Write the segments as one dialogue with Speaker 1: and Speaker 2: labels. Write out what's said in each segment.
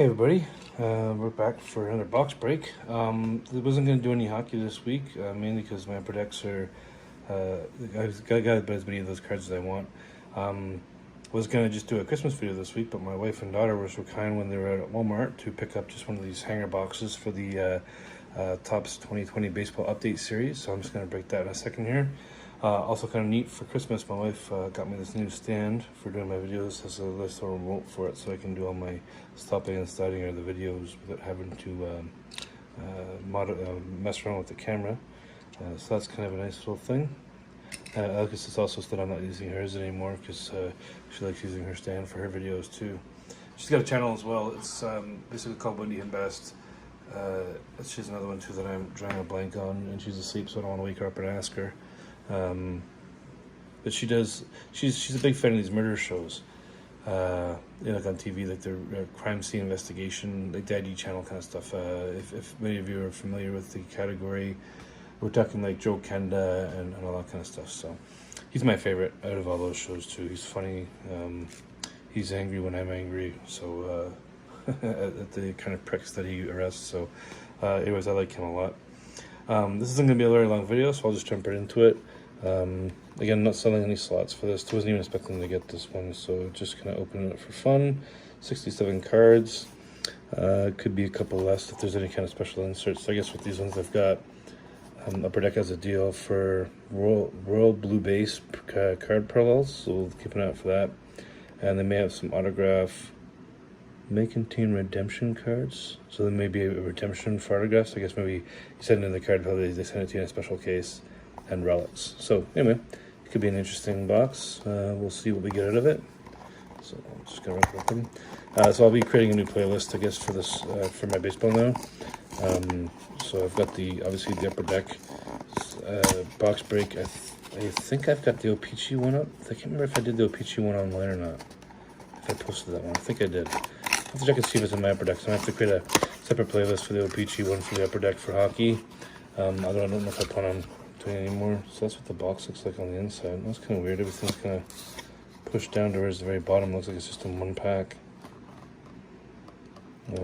Speaker 1: Hey everybody, we're back for another box break. I wasn't going to do any hockey this week, mainly because my upper decks are, I've got about as many of those cards as I want. Was going to just do a Christmas video this week, but my wife and daughter were so kind when they were out at Walmart to pick up just one of these hanger boxes for the Topps 2020 Baseball Update Series, so I'm just going to break that in a second here. Also kind of neat for Christmas, my wife got me this new stand for doing my videos. Has a nice little remote for it, so I can do all my stopping and starting of the videos without having to mess around with the camera. So that's kind of a nice little thing. Augustus also said I'm not using hers anymore because she likes using her stand for her videos too. She's got a channel as well. It's basically called Wendy and Best. She's another one too that I'm drawing a blank on, and she's asleep, so I don't want to wake her up and ask her. But she's a big fan of these murder shows, like on TV, like the crime scene investigation, like the ID channel kind of stuff. If many of you are familiar with the category, we're talking like Joe Kenda and all that kind of stuff. So he's my favorite out of all those shows too. He's funny. He's angry when I'm angry. So at the kind of pricks that he arrests. So anyways, I like him a lot. This isn't going to be a very long video, so I'll just jump right into it. Again, not selling any slots for this. Wasn't even expecting to get this one, so just kind of opening it for fun. 67 cards. Could be a couple less if there's any kind of special inserts. So I guess with these ones I've got, Upper Deck has a deal for Royal Blue Base card parallels, so we'll keep an eye out for that. And they may have some autograph. May contain redemption cards, so there may be a redemption for autographs. I guess maybe you send in the card, probably they send it to you in a special case, and relics. So anyway, it could be an interesting box. We'll see what we get out of it. So I'm just gonna rip it open. So I'll be creating a new playlist, I guess, for this for my baseball now. So I've got obviously the Upper Deck box break. I think I've got the O-Pee-Chee one up. I can't remember if I did the O-Pee-Chee one online or not. If I posted that one, I think I did. I'll have to check and see if it's in my Upper Deck. So I have to create a separate playlist for the O-Pee-Chee, one for the Upper Deck for hockey. I don't know if I plan on doing it anymore. So that's what the box looks like on the inside. That's kind of weird. Everything's kind of pushed down towards the very bottom. Looks like it's just in one pack. So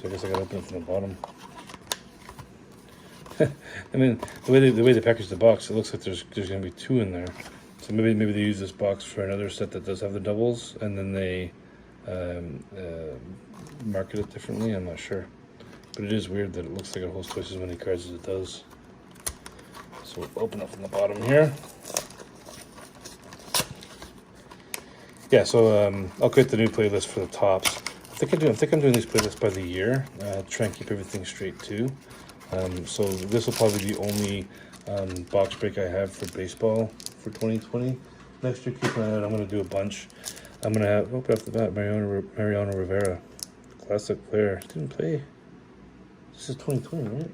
Speaker 1: I guess I gotta open it from the bottom. I mean, the way they package the box, it looks like there's gonna be two in there. So maybe they use this box for another set that does have the doubles, and then they market it differently. I'm not sure, but it is weird that it looks like it holds twice as many cards as it does. So we'll open up from the bottom here. Yeah, so I'll create the new playlist for the Topps. I think I'm doing these playlists by the year. Try and keep everything straight too. So this will probably be the only box break I have for baseball for 2020. Next year, keep an eye out. I'm going to do a bunch. I'm going to have, open off the bat, Mariano Rivera, classic player. Didn't play. This is 2020, right?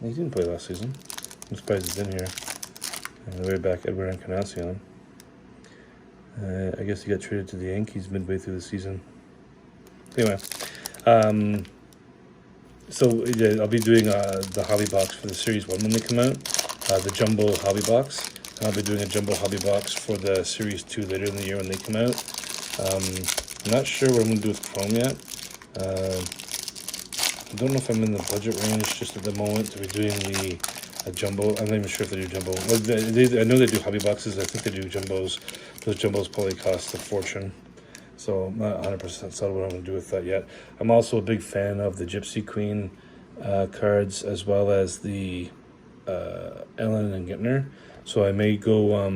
Speaker 1: He didn't play last season. I'm surprised he's in here. And way back, Edward Encarnacion. I guess he got traded to the Yankees midway through the season. Anyway, so yeah, I'll be doing the hobby box for the Series 1 when they come out, the Jumbo hobby box. And I'll be doing a Jumbo hobby box for the Series 2 later in the year when they come out. I'm not sure what I'm going to do with Chrome yet. I don't know if I'm in the budget range just at the moment to be doing the Jumbo. I'm not even sure if they do Jumbo. Well, I know they do hobby boxes. I think they do Jumbos. Those Jumbos probably cost a fortune. So I'm not 100% settled what I'm going to do with that yet. I'm also a big fan of the Gypsy Queen cards, as well as the Ellen and Gintner. So I may go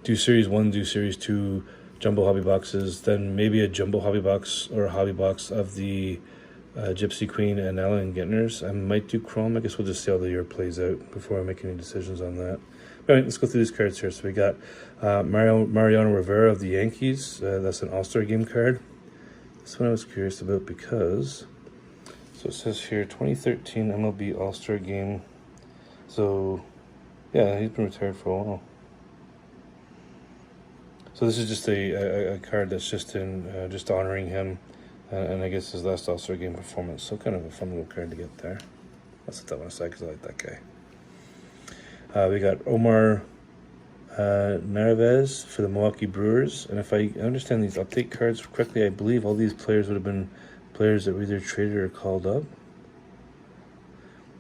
Speaker 1: do Series 1, do Series 2 Jumbo hobby boxes, then maybe a Jumbo hobby box or a hobby box of the Gypsy Queen and Ellen and Gintners. I might do Chrome. I guess we'll just see how the year plays out before I make any decisions on that. All right, let's go through these cards here. So we got Mariano Rivera of the Yankees. That's an All-Star Game card. This one I was curious about because, so it says here 2013 MLB All-Star Game. So yeah, he's been retired for a while. So this is just a card that's just in just honoring him, and I guess his last All-Star Game performance. So kind of a fun little card to get there. I'll set that one aside because I like that guy. We got Omar Narvaez for the Milwaukee Brewers. And if I understand these update cards correctly, I believe all these players would have been players that were either traded or called up.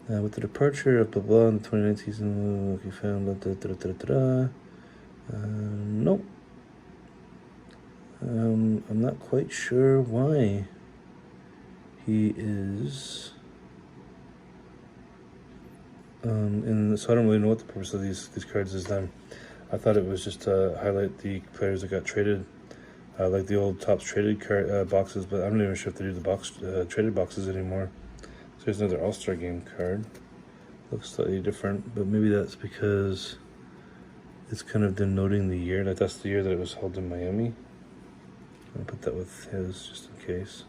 Speaker 1: With the departure of blah blah in the 2019 season, Milwaukee found nope. I'm not quite sure why he is. And so I don't really know what the purpose of these cards is then. I thought it was just to highlight the players that got traded, like the old Topps traded boxes, but I'm not even sure if they do the traded boxes anymore. So here's another All-Star Game card. Looks slightly different, but maybe that's because it's kind of denoting the year. Like that's the year that it was held in Miami. I'll put that with his just in case.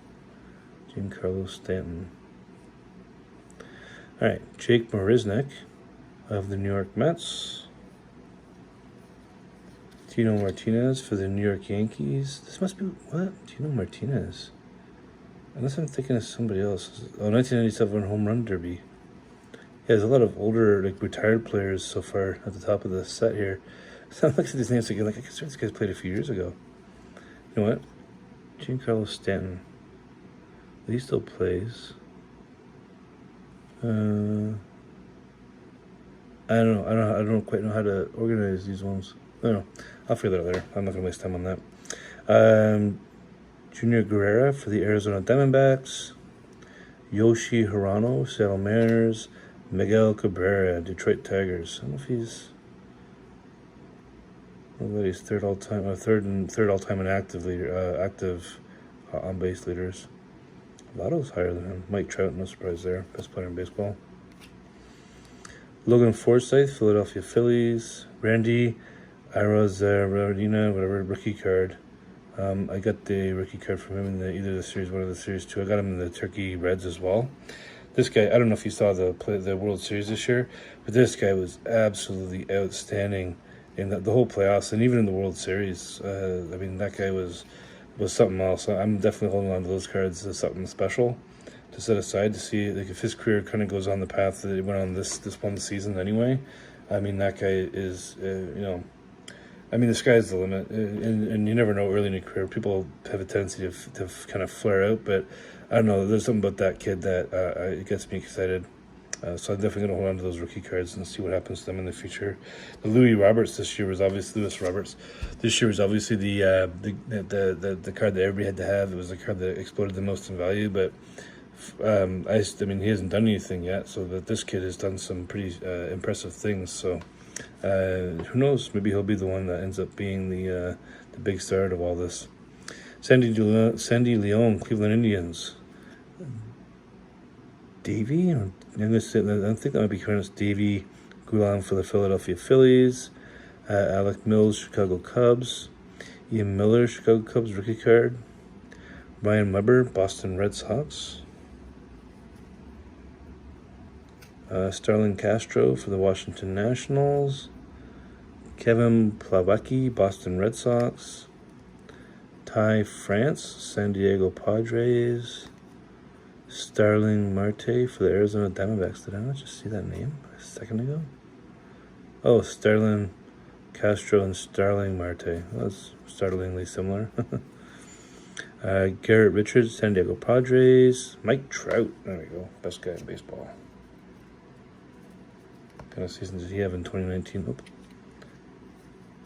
Speaker 1: Giancarlo Stanton. All right, Jake Marisnick of the New York Mets. Tino Martinez for the New York Yankees. This must be, what? Tino Martinez. Unless I'm thinking of somebody else. Oh, 1997 Home Run Derby. Yeah, there's a lot of older, like, retired players so far at the top of the set here. So I'm looking at these names again, like, I guess this guy's played a few years ago. You know what? Giancarlo Stanton. He still plays. I don't know. I don't quite know how to organize these ones. I don't know. I'll figure that out later. I'm not going to waste time on that. Junior Guerrera for the Arizona Diamondbacks. Yoshi Hirano, Seattle Mariners. Miguel Cabrera, Detroit Tigers. I don't know if he's... Nobody's third all time in active leader, active on base leaders. Lotto's higher than him. Mike Trout, no surprise there. Best player in baseball. Logan Forsythe, Philadelphia Phillies. Randy Arozarena, whatever, rookie card. I got the rookie card from him in either the Series 1 or the Series 2. I got him in the Turkey Reds as well. This guy, I don't know if you saw the World Series this year, but this guy was absolutely outstanding in the whole playoffs and even in the World Series. I mean, that guy was something else. I'm definitely holding on to those cards as something special to set aside to see, like, if his career kind of goes on the path that it went on this one season anyway. I mean, that guy is, I mean, the sky's the limit, and you never know early in your career. People have a tendency to kind of flare out, but I don't know. There's something about that kid that it gets me excited. So I'm definitely going to hold on to those rookie cards and see what happens to them in the future. The Louis Roberts this year was obviously the card that everybody had to have. It was the card that exploded the most in value, but I mean, he hasn't done anything yet. So that this kid has done some pretty impressive things. So who knows? Maybe he'll be the one that ends up being the big star of all this. Sandy Leon, Cleveland Indians. Davey, I think that might be correct. Davey Gulan for the Philadelphia Phillies. Alec Mills, Chicago Cubs. Ian Miller, Chicago Cubs rookie card. Ryan Weber, Boston Red Sox. Starlin Castro for the Washington Nationals. Kevin Plawecki, Boston Red Sox. Ty France, San Diego Padres. Starling Marte for the Arizona Diamondbacks. Did I not just see that name a second ago? Oh, Starlin Castro and Starling Marte. That's startlingly similar. Garrett Richards, San Diego Padres. Mike Trout. There we go. Best guy in baseball. What kind of season did he have in 2019? Nope.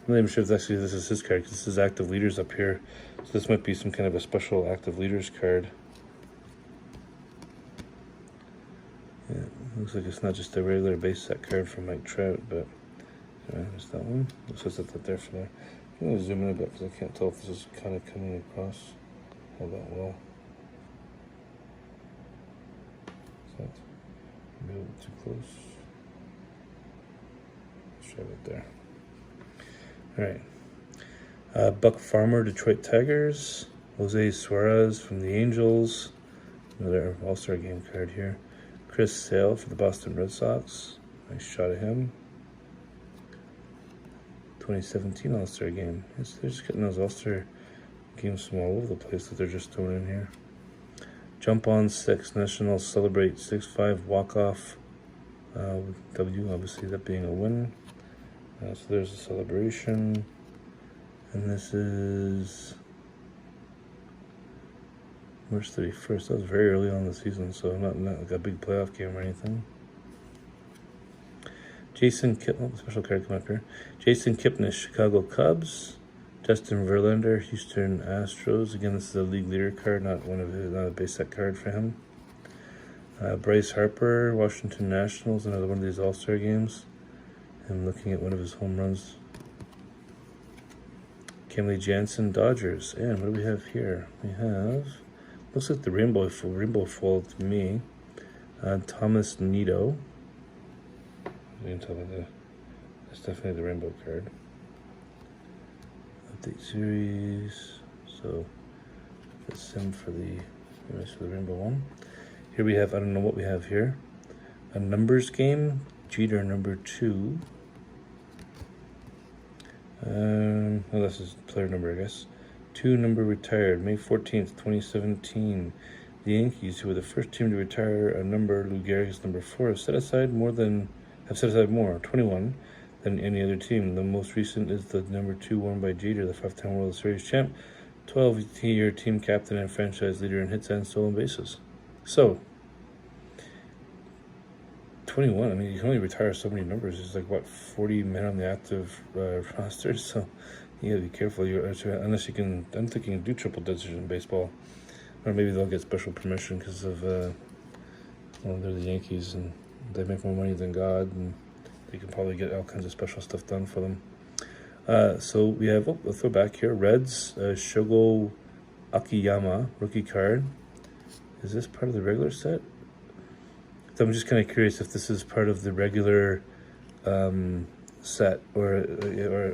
Speaker 1: I'm not even sure if this is his card, because this is active leaders up here. So this might be some kind of a special active leaders card. Yeah, looks like it's not just a regular base set card for Mike Trout, but there's that one. Let's just set that there for now. I'm going to zoom in a bit because I can't tell if this is kind of coming across all that well. Is that maybe a little too close? Let's try it there. All right. Buck Farmer, Detroit Tigers. Jose Suarez from the Angels. Another All-Star Game card here. Chris Sale for the Boston Red Sox. Nice shot of him. 2017 All-Star Game. They're just getting those All-Star games from all over the place that they're just throwing in here. Jump on 6. National Celebrate 6-5 walk-off. W, obviously that being a win. So there's a celebration. And this is March 31st. That was very early on in the season, so not like a big playoff game or anything. Jason special card come up here. Jason Kipnis, Chicago Cubs. Justin Verlander, Houston Astros. Again, this is a league leader card, not a base set card for him. Bryce Harper, Washington Nationals, another one of these All-Star games. I'm looking at one of his home runs. Kenley Jansen, Dodgers. And what do we have here? We have, looks like the rainbow foil to me. Thomas Nido. You can tell by that's definitely the rainbow card. Update series. So that's him for the rainbow one. Here we have, I don't know what we have here. A numbers game. Jeter number 2. Well, this is player number, I guess. 2 number retired, May 14th, 2017. The Yankees, who were the first team to retire a number, Lou Gehrig's number 4, have set aside more, 21, than any other team. The most recent is the number 2 worn by Jeter, the 5-time World Series champ, 12-year team captain and franchise leader in hits and stolen bases. So, 21, I mean, you can only retire so many numbers. There's like, what, 40 men on the active roster, so you gotta be careful. Unless you can, I don't think you can do triple digits in baseball. Or maybe they'll get special permission because of, they're the Yankees and they make more money than God, and they can probably get all kinds of special stuff done for them. So we have, a throwback here, Reds, Shogo Akiyama, rookie card. Is this part of the regular set? So I'm just kind of curious if this is part of the regular set, or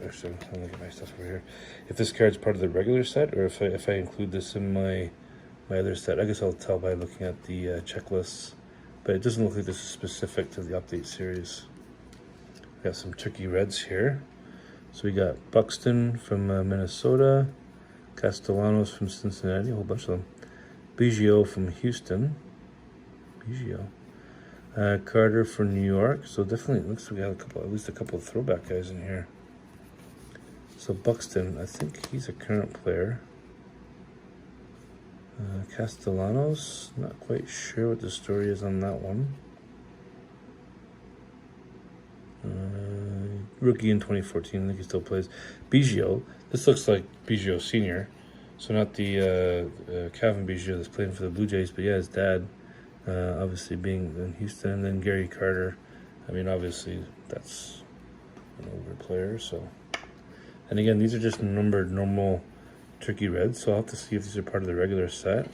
Speaker 1: actually, I'll look at my stuff over here. If this card's part of the regular set, or if I include this in my other set. I guess I'll tell by looking at the checklists, but it doesn't look like this is specific to the update series. We got some Turkey Reds here. So we got Buxton from Minnesota, Castellanos from Cincinnati, a whole bunch of them. Biggio from Houston. Biggio. Carter for New York. So definitely it looks like we have at least a couple of throwback guys in here. So Buxton, I think he's a current player. Castellanos, not quite sure what the story is on that one. Rookie in 2014, I think he still plays. Biggio, this looks like Biggio Sr., so not the Calvin Biggio that's playing for the Blue Jays, but yeah, his dad, obviously being in Houston, and then Gary Carter. I mean, obviously that's an older player, so. And again, these are just numbered normal Turkey Reds, so I'll have to see if these are part of the regular set,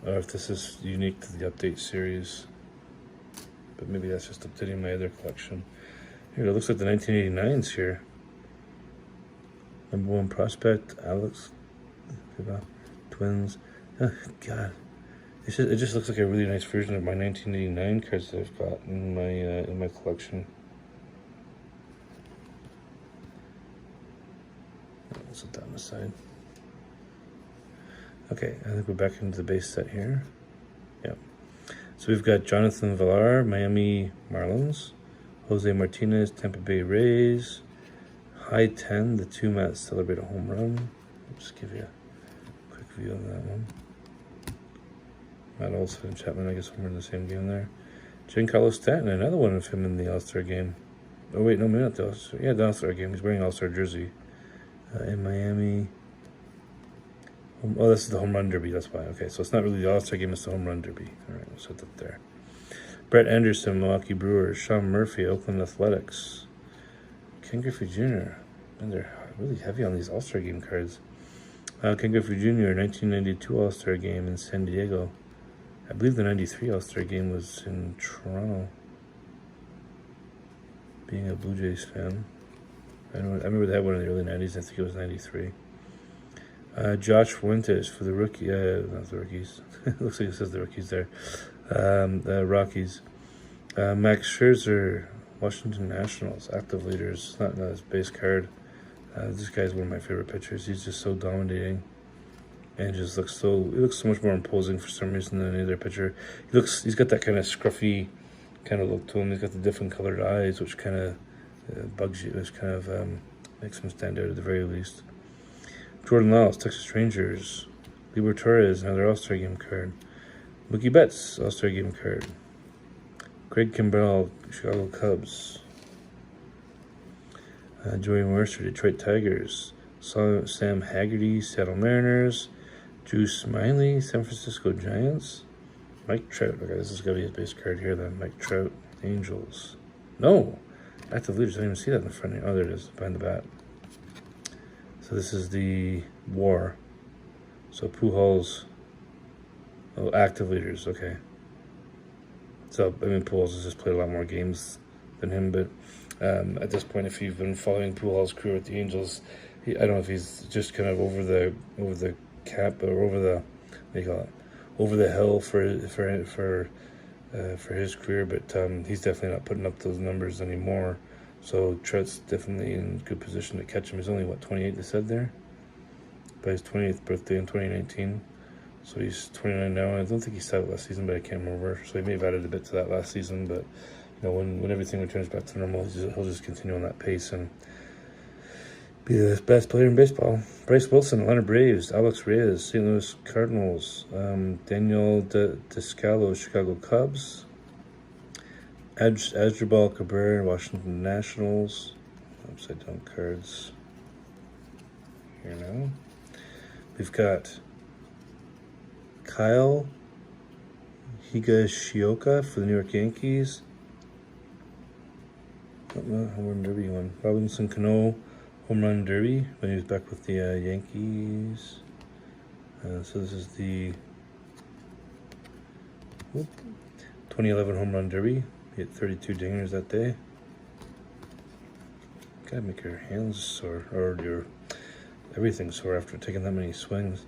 Speaker 1: or if this is unique to the update series. But maybe that's just updating my other collection. Here, it looks like the 1989s here. Number 1 prospect, Alex Twins. Oh, God, it just looks like a really nice version of my 1989 cards that I've got in my collection. Let's put that on the side. Okay, I think we're back into the base set here. Yeah. So we've got Jonathan Villar, Miami Marlins. Jose Martinez, Tampa Bay Rays. High 10, the 2 Mets celebrate a home run. I'll just give you a quick view of that one. Matt Olson and Chapman, I guess we're in the same game there. Giancarlo Stanton, another one of him in the All-Star game. Oh wait, no, maybe not the All-Star. Yeah, the All-Star game. He's wearing All-Star jersey in Miami. Oh, this is the home run derby, that's why. Okay, so it's not really the All-Star game, it's the home run derby. All right, we'll set that there. Brett Anderson, Milwaukee Brewers. Sean Murphy, Oakland Athletics. Ken Griffey Jr. And they're really heavy on these All-Star game cards. Ken Griffey Jr., 1992 All-Star game in San Diego. I believe the 93 All-Star game was in Toronto. Being a Blue Jays fan. I remember they had one in the early 90s, I think it was 93. Josh Fuentes for the rookie, not the rookies. Looks like it says the rookies there. The Rockies. Max Scherzer, Washington Nationals, active leaders. Not his base card. This guy's one of my favorite pitchers. He's just so dominating, and just he looks so much more imposing for some reason than any other pitcher. He's got that kind of scruffy kind of look to him. He's got the different colored eyes, which kind of bugs you. It kind of makes him stand out at the very least. Jordan Lyles, Texas Rangers. Libor Torres, another All-Star Game card. Mookie Betts, All-Star Game card. Greg Kimbrell, Chicago Cubs. Joey Mercer, Detroit Tigers. Sam Haggerty, Seattle Mariners. Drew Smiley, San Francisco Giants. Mike Trout. Okay, this is going to be his base card here then. Mike Trout, Angels. No! Active leaders. I didn't even see that in the front here. Oh, there it is, behind the bat. So this is the WAR. So Pujols. Oh, active leaders. Okay. So, I mean, Pujols has just played a lot more games than him, but at this point, if you've been following Pujols' career with the Angels, I don't know if he's just kind of over the cap or over the, what do you call it, over the hill for his career, but he's definitely not putting up those numbers anymore. So Trout's definitely in good position to catch him. He's only, what, 28, they said there? By his 20th birthday in 2019. So he's 29 now. I don't think he started last season, but I can't remember. So he may have added a bit to that last season, but when everything returns back to normal, he'll just continue on that pace and be the best player in baseball. Bryce Wilson, Atlanta Braves. Alex Reyes, St. Louis Cardinals. Daniel Descalso, Chicago Cubs. Asdrubal Cabrera, Washington Nationals. Upside down cards here now. We've got Kyle Higashioka for the New York Yankees. Home run derby one. Robinson Cano, home run derby when he was back with the Yankees. So this is the 2011 home run derby. He hit 32 dingers that day. Gotta make your hands sore, or your everything sore after taking that many swings.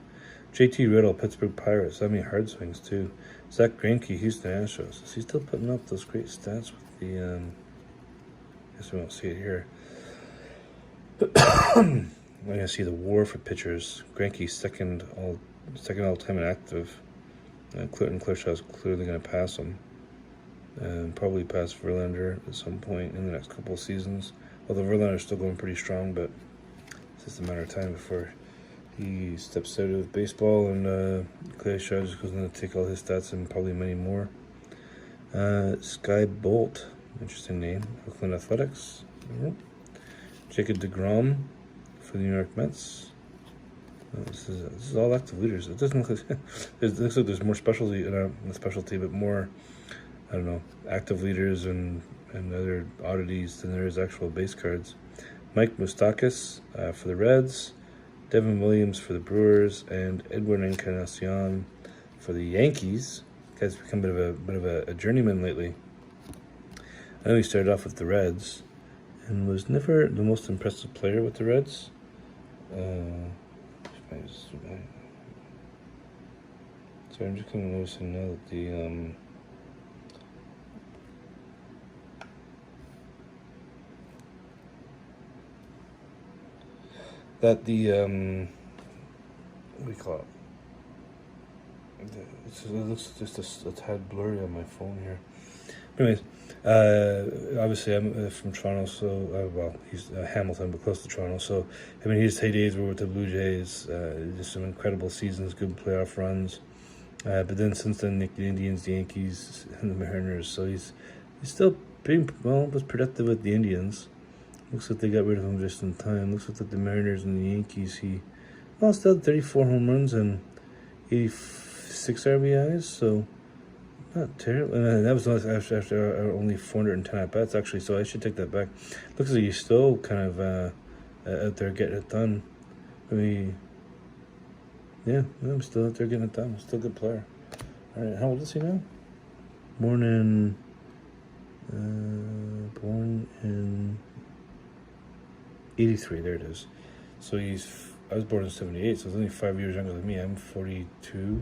Speaker 1: JT Riddle, Pittsburgh Pirates. That many hard swings too. Zach Greinke, Houston Astros. Is he still putting up those great stats with the? I guess we won't see it here. I'm gonna see the WAR for pitchers. Greinke second all time in active. Clinton Kershaw's clearly gonna pass him. And probably pass Verlander at some point in the next couple of seasons. Although Verlander's still going pretty strong, but it's just a matter of time before he steps out of baseball and Kershaw just goes in to take all his stats and probably many more. Sky Bolt, interesting name. Oakland Athletics. Jacob DeGrom for the New York Mets. This is all active leaders. It doesn't look like it looks like there's more specialty in a specialty, but more, I don't know, active leaders and other oddities than there is actual base cards. Mike Moustakas for the Reds. Devin Williams for the Brewers, and Edwin Encarnacion for the Yankees. Guy's become a bit of a journeyman lately. I know he started off with the Reds and was never the most impressive player with the Reds. So I'm just kind of noticing now that what do you call it? It looks just a tad blurry on my phone here. Anyways, obviously I'm from Toronto, so well, he's Hamilton, but close to Toronto. So I mean, his heydays were with the Blue Jays. Just some incredible seasons, good playoff runs. But then since then, the Indians, the Yankees, and the Mariners. So he's still was productive with the Indians. Looks like they got rid of him just in time. Looks like the Mariners and the Yankees, he still had 34 home runs and 86 RBIs, so not terrible. And that was after only 410 at-bats, actually, so I should take that back. Looks like he's still kind of out there getting it done. I mean, yeah, I'm still out there getting it done. Still a good player. All right, how old is he now? Born in 83, there it is. So I was born in 78, so he's only 5 years younger than me. I'm 42,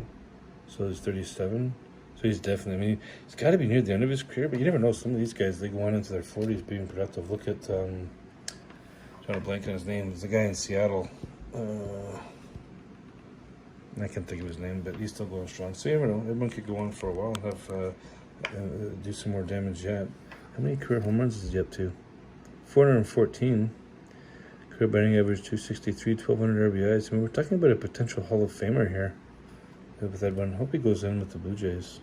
Speaker 1: so he's 37. So he's definitely, he's got to be near the end of his career, but you never know. Some of these guys, they go on into their 40s being productive. Look at, trying to blank on his name. There's a guy in Seattle. I can't think of his name, but he's still going strong. So you never know. Everyone could go on for a while and have do some more damage yet. How many career home runs is he up to? 414. Career batting average 263, 1,200 RBIs. I mean, we're talking about a potential Hall of Famer here with that one. Hope he goes in with the Blue Jays.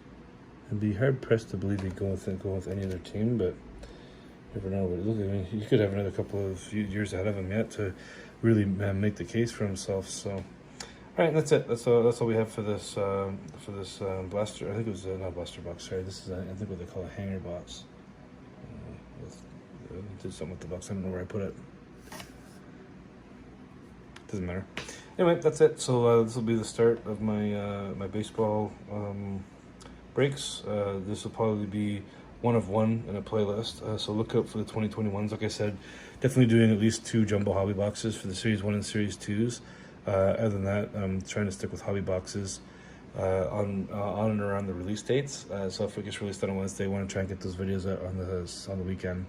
Speaker 1: I'd be hard pressed to believe he'd go with any other team, but you never know. But look, I mean, he could have another couple of years ahead of him yet to really make the case for himself. So, all right, that's it. That's all we have for this blaster. I think it was not blaster box. Sorry, this is I think what they call a hanger box. Did something with the box. I don't know where I put it. Doesn't matter. Anyway, that's it. So this will be the start of my my baseball breaks. This will probably be one of one in a playlist. So look out for the 2021s. Like I said, definitely doing at least 2 jumbo hobby boxes for the Series 1 and Series 2s. Other than that, I'm trying to stick with hobby boxes on and around the release dates. So if it gets released on a Wednesday, I want to try and get those videos out on the weekend.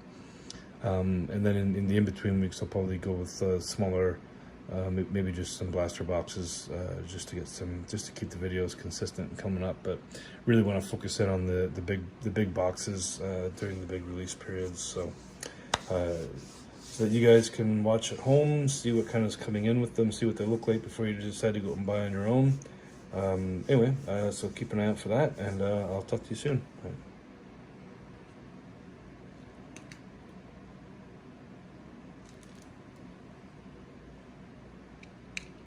Speaker 1: And then in the in-between weeks, I'll probably go with smaller, maybe just some blaster boxes, just to keep the videos consistent and coming up. But really want to focus in on the big boxes during the big release periods. So that you guys can watch at home, see what kind of is coming in with them, see what they look like before you decide to go and buy on your own. Anyway, so keep an eye out for that, and I'll talk to you soon. All right.